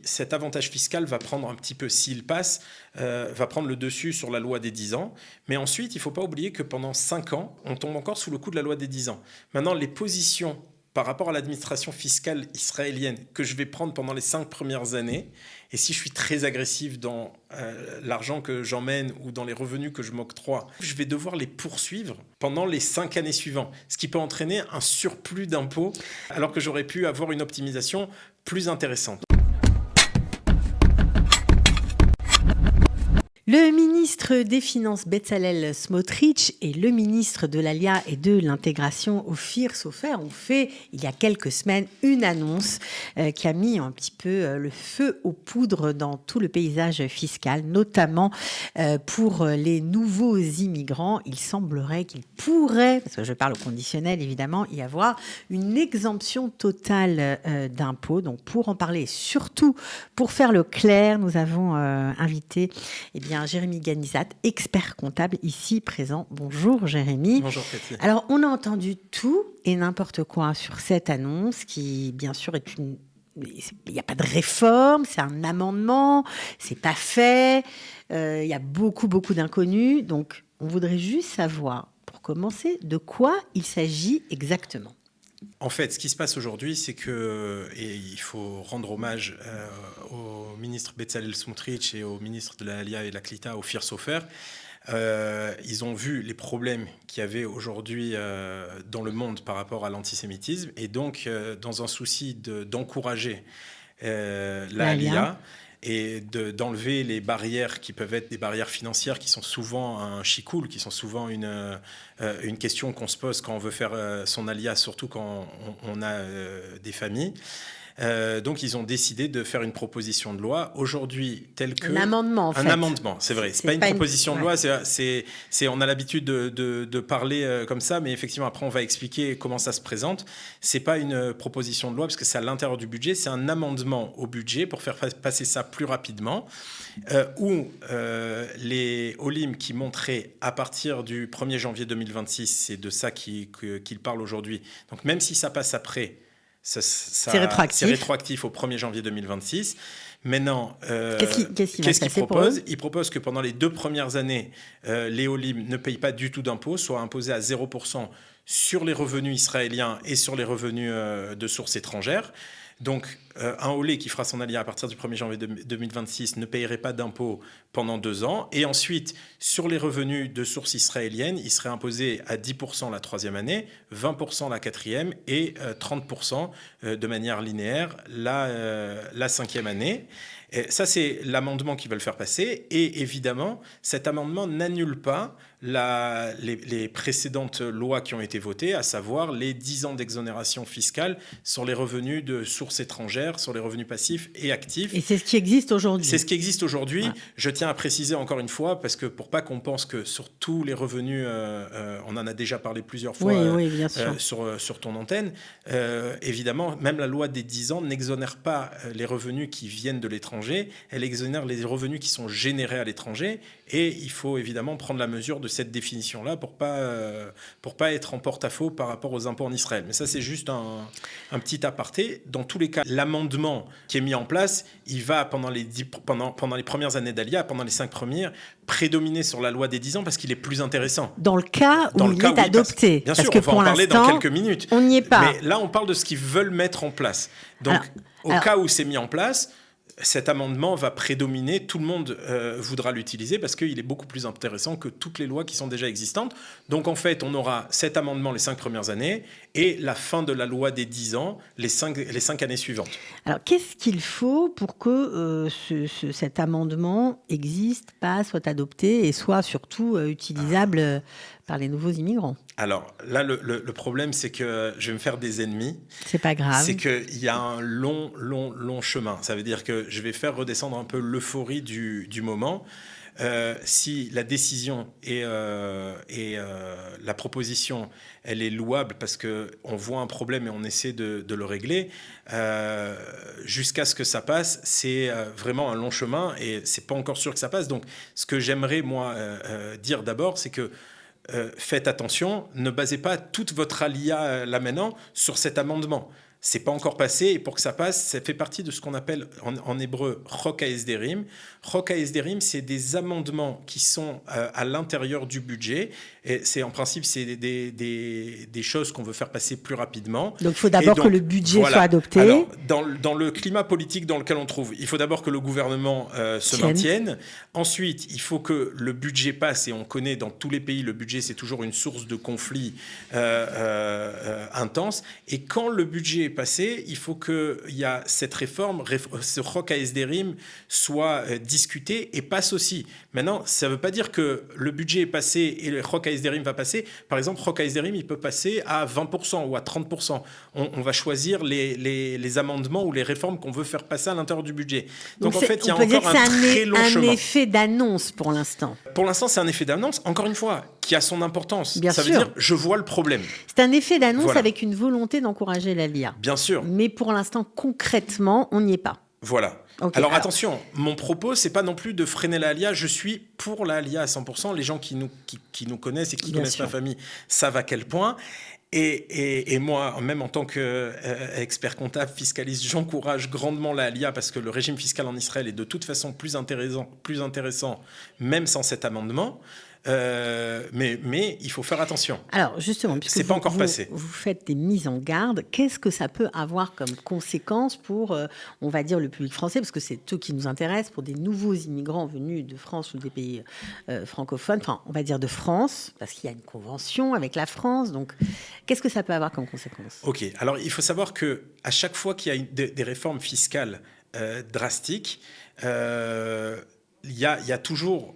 cet avantage fiscal va prendre un petit peu, s'il passe, va prendre le dessus sur la loi des 10 ans. Mais ensuite, il ne faut pas oublier que pendant 5 ans, on tombe encore sous le coup de la loi des 10 ans. Maintenant, les positions par rapport à l'administration fiscale israélienne que je vais prendre pendant les 5 premières années, et si je suis très agressif dans l'argent que j'emmène ou dans les revenus que je m'octroie, je vais devoir les poursuivre pendant les 5 années suivantes, ce qui peut entraîner un surplus d'impôts, alors que j'aurais pu avoir une optimisation plus intéressante. Le ministre des Finances Bezalel Smotrich et le ministre de l'Alia et de l'Intégration Ofir Sofer ont fait, il y a quelques semaines, une annonce qui a mis un petit peu le feu aux poudres dans tout le paysage fiscal, notamment pour les nouveaux immigrants. Il semblerait qu'il pourrait, parce que je parle au conditionnel évidemment, y avoir une exemption totale d'impôts. Donc pour en parler, surtout pour faire le clair, nous avons invité Jérémy Ganizat, expert comptable ici présent. Bonjour Jérémy. Bonjour Cathy. Alors on a entendu tout et n'importe quoi sur cette annonce qui bien sûr est une... Il n'y a pas de réforme, c'est un amendement, c'est pas fait, il y a beaucoup d'inconnus. Donc on voudrait juste savoir, pour commencer, de quoi il s'agit exactement. En fait, ce qui se passe aujourd'hui, c'est que, et il faut rendre hommage au ministre Bezalel Smotrich et au ministre de l'Alia et de la Klita, Ofir Sofer, ils ont vu les problèmes qu'il y avait aujourd'hui dans le monde par rapport à l'antisémitisme, et donc, dans un souci d'encourager l'Alia, et d'enlever les barrières qui peuvent être des barrières financières qui sont souvent un chicoul, qui sont souvent une question qu'on se pose quand on veut faire son alia, surtout quand on a des familles. Donc, ils ont décidé de faire une proposition de loi aujourd'hui telle que... Un amendement, en fait. Un amendement, c'est vrai. C'est pas une proposition de loi. On a l'habitude de parler comme ça, mais effectivement, après, on va expliquer comment ça se présente. C'est pas une proposition de loi parce que c'est à l'intérieur du budget. C'est un amendement au budget pour faire passer ça plus rapidement, où les Olim qui monteraient à partir du 1er janvier 2026, c'est de ça qu'ils parlent aujourd'hui. Donc, même si ça passe après... C'est rétroactif au 1er janvier 2026. Maintenant, qu'est-ce qu'il propose ? Il propose que pendant les 2 premières années, les Olim ne payent pas du tout d'impôts, soient imposés à 0% sur les revenus israéliens et sur les revenus de sources étrangères. Donc, un Olé qui fera son alia à partir du 1er janvier 2026 ne payerait pas d'impôts pendant 2 ans. Et ensuite, sur les revenus de sources israéliennes, il serait imposé à 10% la 3e année, 20% la 4e et 30% de manière linéaire la 5e année. Et ça, c'est l'amendement qu'ils veulent faire passer. Et évidemment, cet amendement n'annule pas les précédentes lois qui ont été votées, à savoir les 10 ans d'exonération fiscale sur les revenus de sources étrangères, sur les revenus passifs et actifs. Et c'est ce qui existe aujourd'hui. C'est ce qui existe aujourd'hui. Ouais. Je tiens à préciser encore une fois, parce que pour pas qu'on pense que sur tous les revenus, on en a déjà parlé plusieurs fois bien sûr. sur ton antenne, évidemment, même la loi des 10 ans n'exonère pas les revenus qui viennent de l'étranger, elle exonère les revenus qui sont générés à l'étranger, et il faut évidemment prendre la mesure de cette définition-là pour pas être en porte-à-faux par rapport aux impôts en Israël. Mais ça, c'est juste un petit aparté. Dans tous les cas, l'amendement qui est mis en place, il va pendant les premières années d'Alia, pendant les 5 premières, prédominer sur la loi des 10 ans parce qu'il est plus intéressant. Dans le cas où il est adopté. Bien sûr, on va en parler dans quelques minutes. On n'y est pas. Mais là, on parle de ce qu'ils veulent mettre en place. Donc, au cas où c'est mis en place, cet amendement va prédominer, tout le monde voudra l'utiliser parce qu'il est beaucoup plus intéressant que toutes les lois qui sont déjà existantes. Donc en fait, on aura cet amendement les 5 premières années et la fin de la loi des 10 ans les 5 années suivantes. Alors qu'est-ce qu'il faut pour que cet amendement existe, soit adopté et soit surtout utilisable par les nouveaux immigrants? Alors là, le problème, c'est que je vais me faire des ennemis. C'est pas grave. C'est qu'il y a un long chemin. Ça veut dire que je vais faire redescendre un peu l'euphorie du moment. Si la décision et la proposition, elle est louable parce qu'on voit un problème et on essaie de le régler, jusqu'à ce que ça passe, c'est vraiment un long chemin et c'est pas encore sûr que ça passe. Donc, ce que j'aimerais, moi, dire d'abord, c'est que faites attention, ne basez pas toute votre alia là maintenant sur cet amendement. C'est pas encore passé, et pour que ça passe, ça fait partie de ce qu'on appelle en hébreu Chok HaEsderim. Chok HaEsderim, c'est des amendements qui sont à l'intérieur du budget. Et c'est en principe des choses qu'on veut faire passer plus rapidement. Donc il faut d'abord que le budget soit adopté. Alors, dans le climat politique dans lequel on trouve, il faut d'abord que le gouvernement se maintienne. Ensuite, il faut que le budget passe, et on connaît dans tous les pays, le budget c'est toujours une source de conflit intense. Et quand le budget est passé, il faut qu'il y a cette réforme, ce Chok HaEsderim soit discuté et passe aussi. Maintenant, ça ne veut pas dire que le budget est passé et le Chok HaEsderim va passer. Par exemple, Chok HaEsderim, il peut passer à 20% ou à 30%. On va choisir les amendements ou les réformes qu'on veut faire passer à l'intérieur du budget. Donc en fait, il y a encore un très long chemin. C'est un effet d'annonce pour l'instant. Pour l'instant, c'est un effet d'annonce, encore une fois, qui a son importance. Bien ça sûr. veut dire, je vois le problème. C'est un effet d'annonce avec une volonté d'encourager la LIA. Bien sûr. Mais pour l'instant, concrètement, on n'y est pas. Voilà. Okay, alors attention, mon propos, c'est pas non plus de freiner la LIA. Je suis pour la LIA à 100%. Les gens qui nous connaissent et qui connaissent ma famille savent à quel point. Et moi, même en tant qu'expert comptable, fiscaliste, j'encourage grandement la LIA parce que le régime fiscal en Israël est de toute façon plus intéressant, même sans cet amendement. Mais il faut faire attention. Alors justement, puisque c'est pas encore passé. Vous faites des mises en garde. Qu'est-ce que ça peut avoir comme conséquence pour, on va dire, le public français, parce que c'est eux qui nous intéressent, pour des nouveaux immigrants venus de France ou des pays francophones, enfin, on va dire de France, parce qu'il y a une convention avec la France. Donc, qu'est-ce que ça peut avoir comme conséquence ? Ok. Alors, il faut savoir que à chaque fois qu'il y a des réformes fiscales drastiques. Il y a toujours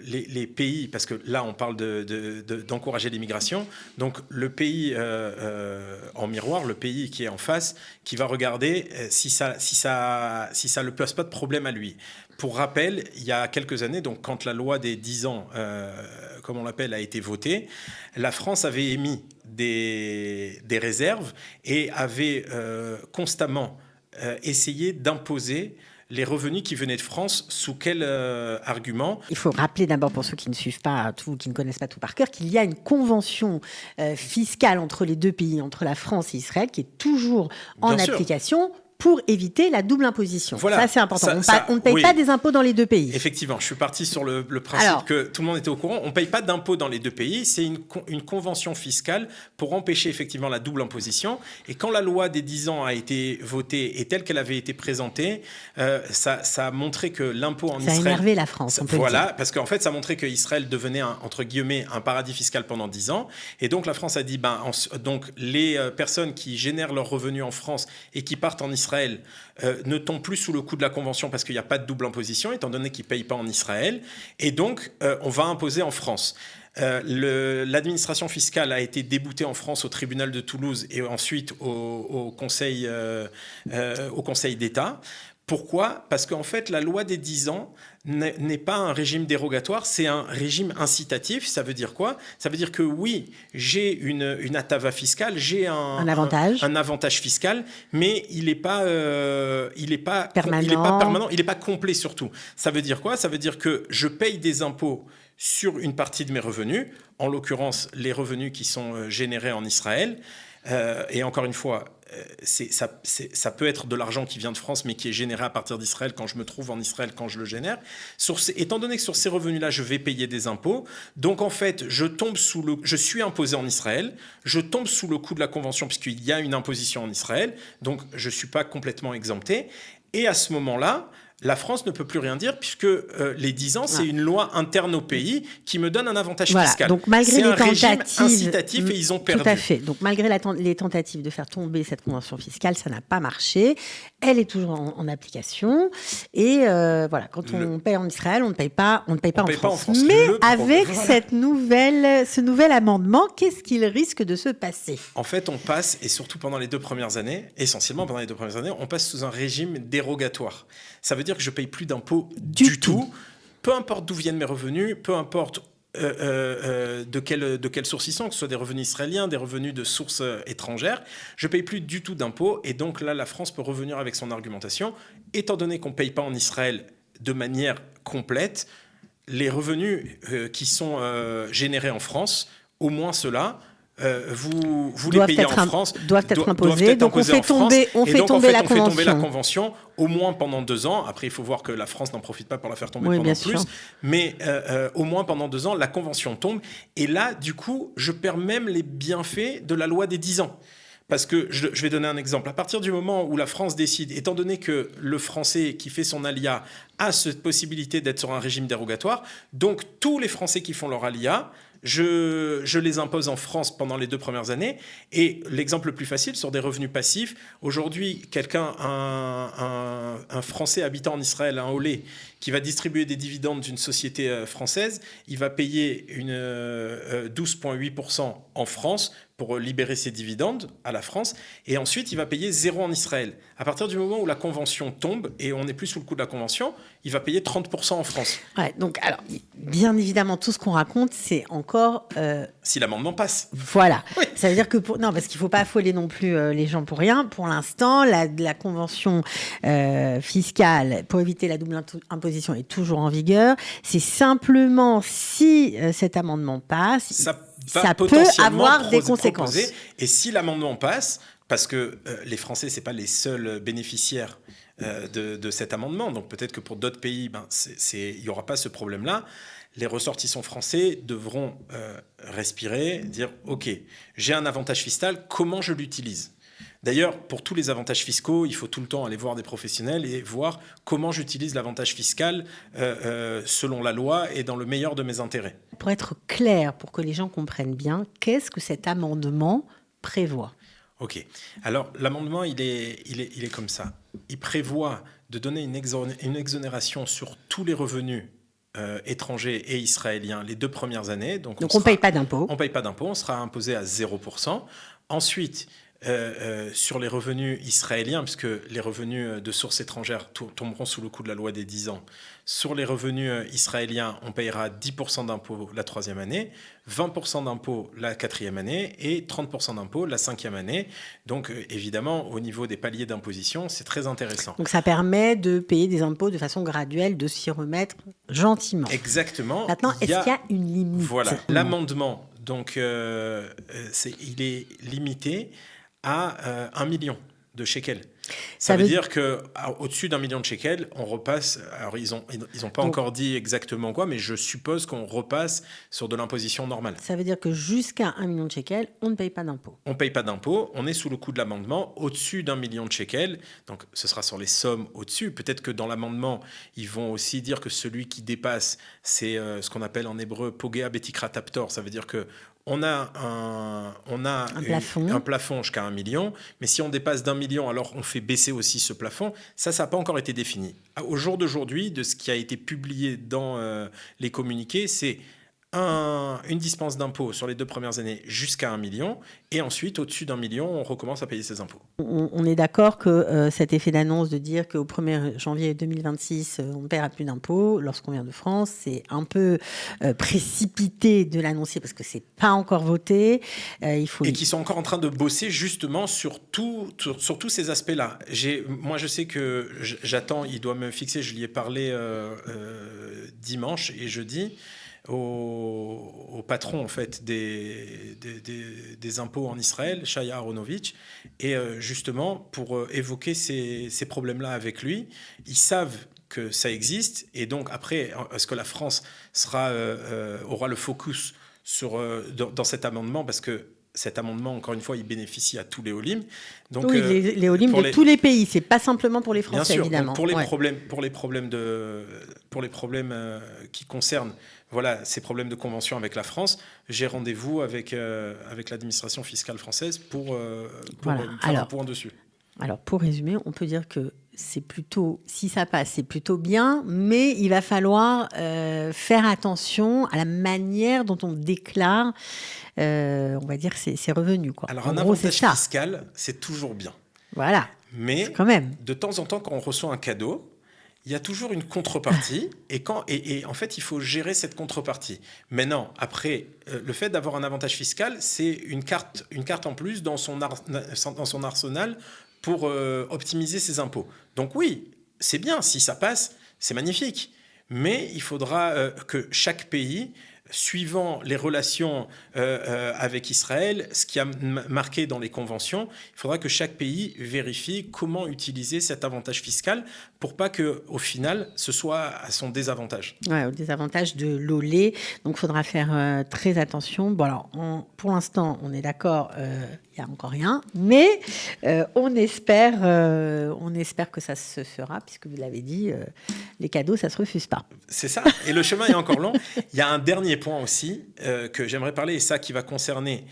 les pays, parce que là on parle d'encourager l'immigration, donc le pays en miroir, le pays qui est en face, qui va regarder si ça ne pose pas de problème à lui. Pour rappel, il y a quelques années, donc quand la loi des 10 ans, comme on l'appelle, a été votée, la France avait émis des réserves et avait constamment essayé d'imposer les revenus qui venaient de France, sous quel argument ? Il faut rappeler d'abord, pour ceux qui ne suivent pas tout, qui ne connaissent pas tout par cœur, qu'il y a une convention fiscale entre les deux pays, entre la France et Israël, qui est toujours en application pour éviter la double imposition. Voilà, ça, c'est important. On ne paye pas des impôts dans les deux pays. Effectivement, je suis parti sur le principe que tout le monde était au courant. On ne paye pas d'impôts dans les deux pays. C'est une convention fiscale pour empêcher effectivement la double imposition. Et quand la loi des 10 ans a été votée et telle qu'elle avait été présentée, ça a montré que l'impôt en Israël... Ça a énervé la France, on peut le dire. Parce qu'en fait, ça a montré qu'Israël devenait, entre guillemets, un paradis fiscal pendant 10 ans. Et donc, la France a dit, donc les personnes qui génèrent leurs revenus en France et qui partent en Israël ne tombent plus sous le coup de la convention parce qu'il n'y a pas de double imposition, étant donné qu'ils ne payent pas en Israël. Et donc, on va imposer en France. L'administration fiscale a été déboutée en France au tribunal de Toulouse et ensuite au Conseil d'État. Pourquoi ? Parce qu'en fait, la loi des 10 ans n'est pas un régime dérogatoire, c'est un régime incitatif. Ça veut dire quoi ? Ça veut dire que oui, j'ai une atava fiscale, j'ai un avantage fiscal, mais il n'est pas permanent, il n'est pas complet surtout. Ça veut dire quoi ? Ça veut dire que je paye des impôts sur une partie de mes revenus, en l'occurrence les revenus qui sont générés en Israël. Et encore une fois, ça peut être de l'argent qui vient de France, mais qui est généré à partir d'Israël quand je me trouve en Israël, quand je le génère. Étant donné que sur ces revenus-là, je vais payer des impôts, donc en fait, je suis imposé en Israël, je tombe sous le coup de la convention, puisqu'il y a une imposition en Israël, donc je ne suis pas complètement exempté. Et à ce moment-là, la France ne peut plus rien dire puisque les 10 ans, c'est une loi interne au pays qui me donne un avantage fiscal. Donc malgré c'est les un tentatives, régime incitatif et ils ont perdu. Tout à fait. Donc malgré les tentatives de faire tomber cette convention fiscale, ça n'a pas marché. Elle est toujours en application. Et voilà, quand on paye en Israël, on ne paye pas en France. Mais avec ce nouvel amendement, qu'est-ce qu'il risque de se passer ? En fait, on passe, et surtout pendant les 2 premières années, essentiellement pendant les 2 premières années, on passe sous un régime dérogatoire. Ça veut dire que je ne paye plus d'impôts du tout, peu importe d'où viennent mes revenus, peu importe de quelle source ils sont, que ce soit des revenus israéliens, des revenus de sources étrangères, je ne paye plus du tout d'impôts. Et donc là, la France peut revenir avec son argumentation. Étant donné qu'on ne paye pas en Israël de manière complète, les revenus qui sont générés en France, au moins ceux-là, vous les payez en France, doivent être imposés. Donc on fait tomber la convention au moins pendant 2 ans. Après, il faut voir que la France n'en profite pas pour la faire tomber pendant plus. Mais au moins pendant 2 ans, la convention tombe. Et là, du coup, je perds même les bienfaits de la loi des 10 ans. Parce que je vais donner un exemple. À partir du moment où la France décide, étant donné que le Français qui fait son alia a cette possibilité d'être sur un régime dérogatoire, donc tous les Français qui font leur alia, je les impose en France pendant les 2 premières années. Et l'exemple le plus facile, sur des revenus passifs, aujourd'hui, un Français habitant en Israël, un Olé, qui va distribuer des dividendes d'une société française, il va payer 12,8% en France pour libérer ses dividendes à la France, et ensuite il va payer 0 en Israël. À partir du moment où la convention tombe, et on n'est plus sous le coup de la convention, il va payer 30% en France. Ouais, donc, alors, bien évidemment, tout ce qu'on raconte, c'est encore... Si l'amendement passe. Voilà. Oui. Ça veut dire que... Non, parce qu'il ne faut pas affoler non plus les gens pour rien. Pour l'instant, la convention fiscale pour éviter la double imposition est toujours en vigueur. C'est simplement si cet amendement passe... Ça peut avoir des conséquences. Et si l'amendement passe, parce que les Français, ce n'est pas les seuls bénéficiaires de cet amendement, donc peut-être que pour d'autres pays, il n'y aura pas ce problème-là, les ressortissants français devront respirer, dire « Ok, j'ai un avantage fiscal, comment je l'utilise ?» D'ailleurs, pour tous les avantages fiscaux, il faut tout le temps aller voir des professionnels et voir comment j'utilise l'avantage fiscal selon la loi et dans le meilleur de mes intérêts. Pour être clair, pour que les gens comprennent bien, qu'est-ce que cet amendement prévoit ? Ok. Alors, l'amendement, il est comme ça. Il prévoit de donner une exonération sur tous les revenus étrangers et israéliens les 2 premières années. Donc on ne paye pas d'impôt. On ne paye pas d'impôt, on sera imposé à 0%. Ensuite... sur les revenus israéliens, puisque les revenus de sources étrangères tomberont sous le coup de la loi des 10 ans. Sur les revenus israéliens, on payera 10% d'impôts la 3e année, 20% d'impôts la 4e année et 30% d'impôts la 5e année. Donc évidemment, au niveau des paliers d'imposition, c'est très intéressant. Donc ça permet de payer des impôts de façon graduelle, de s'y remettre gentiment. Exactement. Maintenant, est-ce qu'il y a une limite ? Voilà, l'amendement, donc, il est limité à 1 million de shekels. Ça veut dire qu'au-dessus d'1 million de shekels, on repasse... Alors, ils ont pas encore dit exactement quoi, mais je suppose qu'on repasse sur de l'imposition normale. Ça veut dire que jusqu'à 1 million de shekels, on ne paye pas d'impôt. On ne paye pas d'impôt, on est sous le coup de l'amendement. Au-dessus d'1 million de shekels, donc ce sera sur les sommes au-dessus. Peut-être que dans l'amendement, ils vont aussi dire que celui qui dépasse, c'est ce qu'on appelle en hébreu « pogea betikra taptor ». Ça veut dire que on a un plafond jusqu'à 1 million, mais si on dépasse d'1 million, alors on fait baisser aussi ce plafond. Ça n'a pas encore été défini. Au jour d'aujourd'hui, de ce qui a été publié dans les communiqués, c'est une dispense d'impôt sur les 2 premières années jusqu'à 1 million, et ensuite, au-dessus d'1 million, on recommence à payer ses impôts. On est d'accord que cet effet d'annonce de dire qu'au 1er janvier 2026, on ne paiera plus d'impôts lorsqu'on vient de France, c'est un peu précipité de l'annoncer parce que ce n'est pas encore voté. Et qui sont encore en train de bosser justement sur tous ces aspects-là. Moi, je sais que j'attends, il doit me fixer, je lui ai parlé dimanche et jeudi, au patron en fait des impôts en Israël, Shaya Aronovitch, et justement pour évoquer ces problèmes-là avec lui. Ils savent que ça existe, et donc après, est-ce que la France aura le focus dans cet amendement, parce que cet amendement, encore une fois, il bénéficie à tous les Olim. Donc, oui, les Olim de tous les pays, c'est pas simplement pour les Français, bien sûr, évidemment. Pour les problèmes qui concernent ces problèmes de convention avec la France, j'ai rendez-vous avec l'administration fiscale française pour faire un point dessus. Alors, pour résumer, on peut dire que c'est plutôt, si ça passe, c'est plutôt bien, mais il va falloir faire attention à la manière dont on déclare, on va dire, ses revenus, quoi. Alors, un avantage fiscal, c'est toujours bien. Voilà. Mais quand même, de temps en temps, quand on reçoit un cadeau, il y a toujours une contrepartie, et en fait, il faut gérer cette contrepartie. Maintenant, après, le fait d'avoir un avantage fiscal, c'est une carte en plus dans son arsenal pour optimiser ses impôts. Donc oui, c'est bien, si ça passe, c'est magnifique. Mais il faudra que chaque pays suivant les relations avec Israël, ce qui a marqué dans les conventions, il faudra que chaque pays vérifie comment utiliser cet avantage fiscal pour pas qu'au final, ce soit à son désavantage. Ouais, au désavantage de l'olé. Donc, il faudra faire très attention. Bon, alors, pour l'instant, on est d'accord, il n'y a encore rien, mais on espère que ça se fera, puisque vous l'avez dit, les cadeaux, ça ne se refuse pas. C'est ça, et le chemin est encore long. Il y a un dernier point aussi que j'aimerais parler, et ça qui va concerner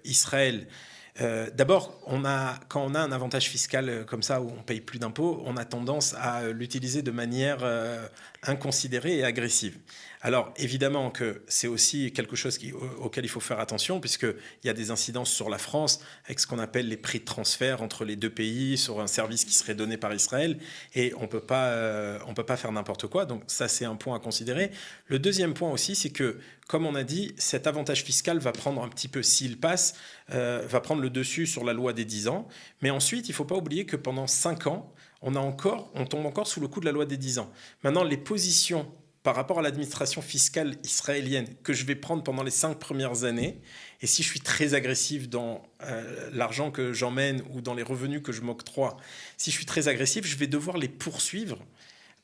Israël. D'abord, quand on a un avantage fiscal comme ça, où on ne paye plus d'impôts, on a tendance à l'utiliser de manière inconsidérée et agressive. Alors, évidemment que c'est aussi quelque chose auquel il faut faire attention, puisqu'il y a des incidences sur la France, avec ce qu'on appelle les prix de transfert entre les deux pays, sur un service qui serait donné par Israël, et on peut pas faire n'importe quoi. Donc ça, c'est un point à considérer. Le deuxième point aussi, c'est que, comme on a dit, cet avantage fiscal va prendre un petit peu, s'il passe, va prendre le dessus sur la loi des 10 ans. Mais ensuite, il ne faut pas oublier que pendant 5 ans, on tombe encore sous le coup de la loi des 10 ans. Maintenant, les positions par rapport à l'administration fiscale israélienne que je vais prendre pendant les 5 premières années, et si je suis très agressif dans l'argent que j'emmène ou dans les revenus que je m'octroie, si je suis très agressif, je vais devoir les poursuivre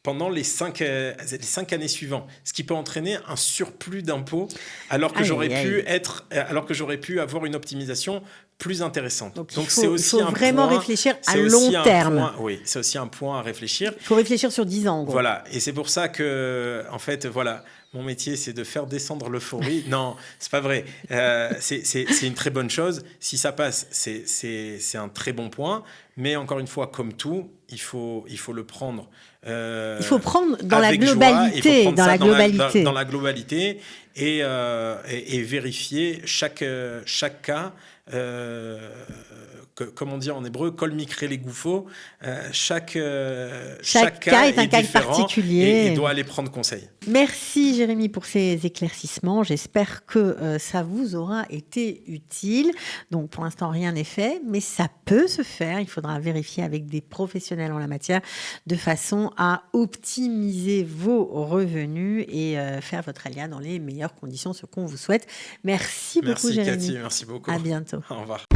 pendant les 5 années suivantes, ce qui peut entraîner un surplus d'impôts alors que j'aurais pu avoir une optimisation plus intéressante. Donc il faut vraiment réfléchir à long terme. Oui, c'est aussi un point à réfléchir. Il faut réfléchir sur 10 ans, en gros. Voilà, et c'est pour ça que, en fait, voilà, mon métier, c'est de faire descendre l'euphorie. Non, c'est pas vrai. C'est une très bonne chose. Si ça passe, c'est un très bon point. Mais encore une fois, comme tout, il faut le prendre. Il faut prendre dans la globalité, dans la globalité, et vérifier chaque cas. Comme on dit en hébreu, kol mikre legufo, chaque cas est un cas particulier et doit aller prendre conseil. Merci Jérémy pour ces éclaircissements. J'espère que ça vous aura été utile. Donc pour l'instant, rien n'est fait, mais ça peut se faire. Il faudra vérifier avec des professionnels en la matière de façon à optimiser vos revenus et faire votre alia dans les meilleures conditions, ce qu'on vous souhaite. Merci beaucoup Jérémy. Merci Cathy, merci beaucoup. À bientôt. Au revoir.